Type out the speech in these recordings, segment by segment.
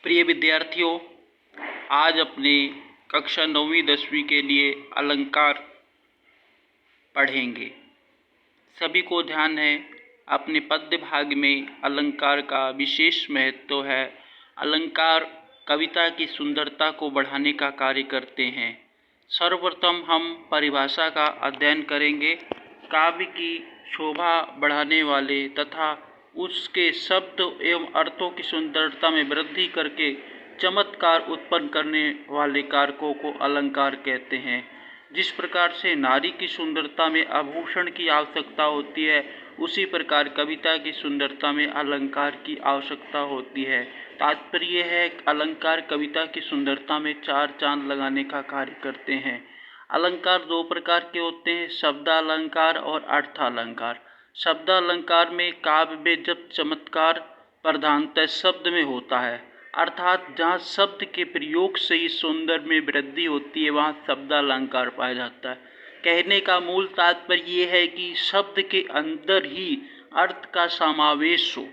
प्रिय विद्यार्थियों, आज अपने कक्षा 9वीं 10वीं के लिए अलंकार पढ़ेंगे। सभी को ध्यान है, अपने पद्य भाग में अलंकार का विशेष महत्व है। अलंकार कविता की सुंदरता को बढ़ाने का कार्य करते हैं। सर्वप्रथम हम परिभाषा का अध्ययन करेंगे। काव्य की शोभा बढ़ाने वाले तथा उसके शब्द एवं अर्थों की सुंदरता में वृद्धि करके चमत्कार उत्पन्न करने वाले कारकों को अलंकार कहते हैं। जिस प्रकार से नारी की सुंदरता में आभूषण की आवश्यकता होती है, उसी प्रकार कविता की सुंदरता में अलंकार की आवश्यकता होती है। तात्पर्य है अलंकार कविता की सुंदरता में चार चांद लगाने का कार्य करते हैं। अलंकार दो प्रकार के होते हैं, शब्दालंकार और अर्थालंकार। शब्दालंकार में काव्य में जब चमत्कार प्रधानतः शब्द में होता है, अर्थात जहाँ शब्द के प्रयोग से ही सौंदर्य में वृद्धि होती है, वहाँ शब्दालंकार पाया जाता है। कहने का मूल तात्पर्य ये है कि शब्द के अंदर ही अर्थ का समावेश हो,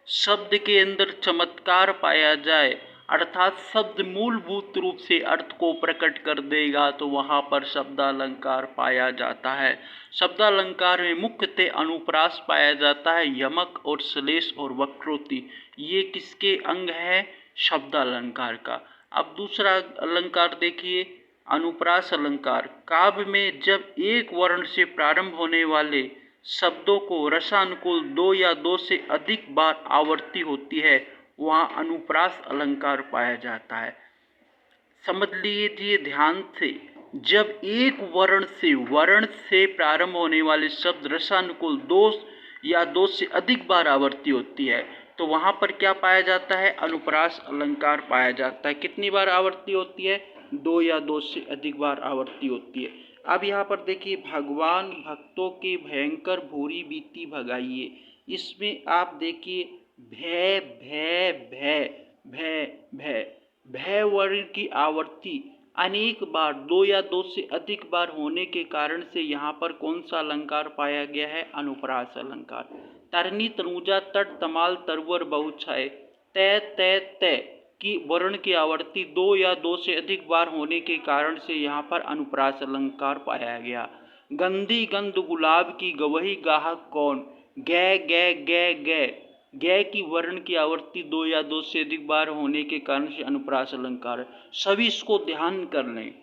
शब्द के अंदर चमत्कार पाया जाए, अर्थात शब्द मूलभूत रूप से अर्थ को प्रकट कर देगा, तो वहाँ पर शब्दालंकार पाया जाता है। शब्दालंकार में मुख्यतः अनुप्रास पाया जाता है, यमक और श्लेष और वक्रोक्ति, ये किसके अंग है? शब्दालंकार का। अब दूसरा अलंकार देखिए, अनुप्रास अलंकार। काव्य में जब एक वर्ण से प्रारंभ होने वाले शब्दों को रसानुकूल दो या दो से अधिक बार आवृत्ति होती है, वहाँ अनुप्रास अलंकार पाया जाता है। समझ लीजिए ध्यान से, जब एक वर्ण से प्रारंभ होने वाले शब्द रसानुकूल दो या दो से अधिक बार आवृत्ति होती है, तो वहाँ पर क्या पाया जाता है? अनुप्रास अलंकार पाया जाता है। कितनी बार आवृत्ति होती है? दो या दो से अधिक बार आवृत्ति होती है। अब यहाँ पर देखिए, भगवान भक्तों के भयंकर भूरी बीती भगाइए। इसमें आप देखिए भय भय भय भय भय भय वर्ण की आवृत्ति अनेक बार, दो या दो से अधिक बार होने के कारण से यहाँ पर कौन सा अलंकार पाया गया है? अनुप्रास अलंकार। तरनी तनुजा तट तमाल तरवर बहुछाए, तय तय तय की वर्ण की आवृत्ति दो या दो से अधिक बार होने के कारण से यहाँ पर अनुप्रास अलंकार पाया गया। गंदी गंध गुलाब की गवही गाहक कौन, गै गै गै गै, गै की वर्ण की आवृत्ति दो या दो से अधिक बार होने के कारण से अनुप्रास अलंकार है। सभी इसको ध्यान कर लें,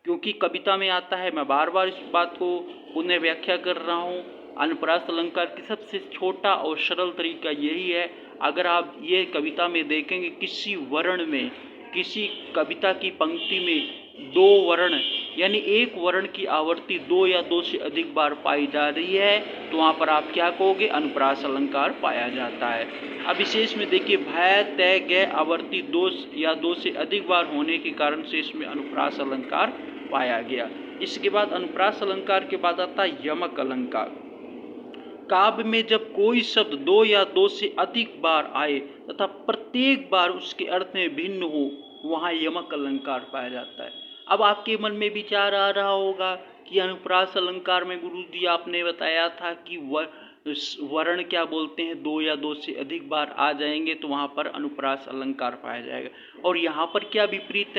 क्योंकि कविता में आता है। मैं बार बार इस बात को पुनः व्याख्या कर रहा हूँ। अनुप्रास अलंकार की सबसे छोटा और सरल तरीका यही है। अगर आप ये कविता में देखेंगे, किसी वर्ण में, किसी कविता की पंक्ति में दो वर्ण यानी एक वर्ण की आवृत्ति दो या दो से अधिक बार पाई जा रही है, तो वहाँ पर आप क्या कहोगे? अनुप्रास अलंकार पाया जाता है। अब विशेष में देखिए, भय तय गय आवृत्ति दो या दो से अधिक बार होने के कारण से इसमें अनुप्रास अलंकार पाया गया। इसके बाद अनुप्रास अलंकार के बाद आता है यमक अलंकार। काव्य में जब कोई शब्द दो या दो से अधिक बार आए तथा प्रत्येक बार उसके अर्थ में भिन्न हो, वहाँ यमक अलंकार पाया जाता है। अब आपके मन में विचार आ रहा होगा कि अनुप्रास अलंकार में गुरुजी आपने बताया था कि वर्ण क्या बोलते हैं, दो या दो से अधिक बार आ जाएंगे तो वहाँ पर अनुप्रास अलंकार पाया जाएगा। और यहाँ पर क्या विपरीत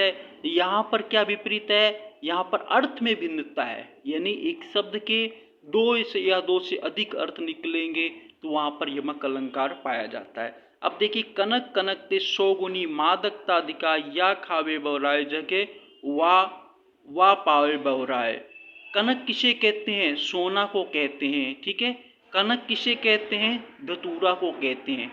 है? यहाँ पर अर्थ में भिन्नता है, यानी एक शब्द के दो से या दो से अधिक अर्थ निकलेंगे तो वहाँ पर यमक अलंकार पाया जाता है। अब देखिए, कनक कनक ते सौगुनी मादकता दिखा, या खावे बहुराय जगह वा पावे बहुराय। कनक किसे कहते हैं? सोना को कहते हैं, ठीक है। कनक किसे कहते हैं? धतूरा को कहते हैं।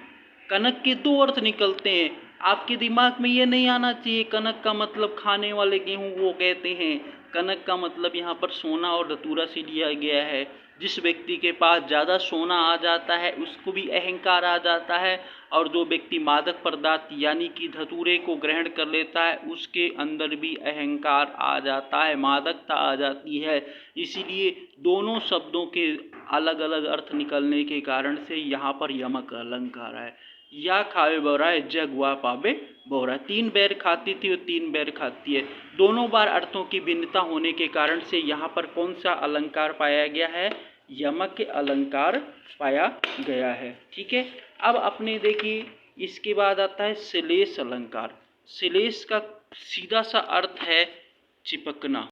कनक के दो अर्थ निकलते हैं। आपके दिमाग में ये नहीं आना चाहिए कनक का मतलब खाने वाले गेहूं को कहते हैं। कनक का मतलब यहाँ पर सोना और धतूरा से लिया गया है। जिस व्यक्ति के पास ज़्यादा सोना आ जाता है उसको भी अहंकार आ जाता है, और जो व्यक्ति मादक पदार्थ यानी कि धतूरे को ग्रहण कर लेता है उसके अंदर भी अहंकार आ जाता है, मादकता आ जाती है। इसीलिए दोनों शब्दों के अलग अलग अर्थ निकलने के कारण से यहाँ पर यमक अलंकार है। या खावे बहुराय जग वा पावे बहुराय, तीन बैर खाती थी और तीन बैर खाती है। दोनों बार अर्थों की भिन्नता होने के कारण से यहाँ पर कौन सा अलंकार पाया गया है? यमक अलंकार पाया गया है, ठीक है। अब अपने देखिए इसके बाद आता है श्लेष अलंकार। श्लेष का सीधा सा अर्थ है चिपकना।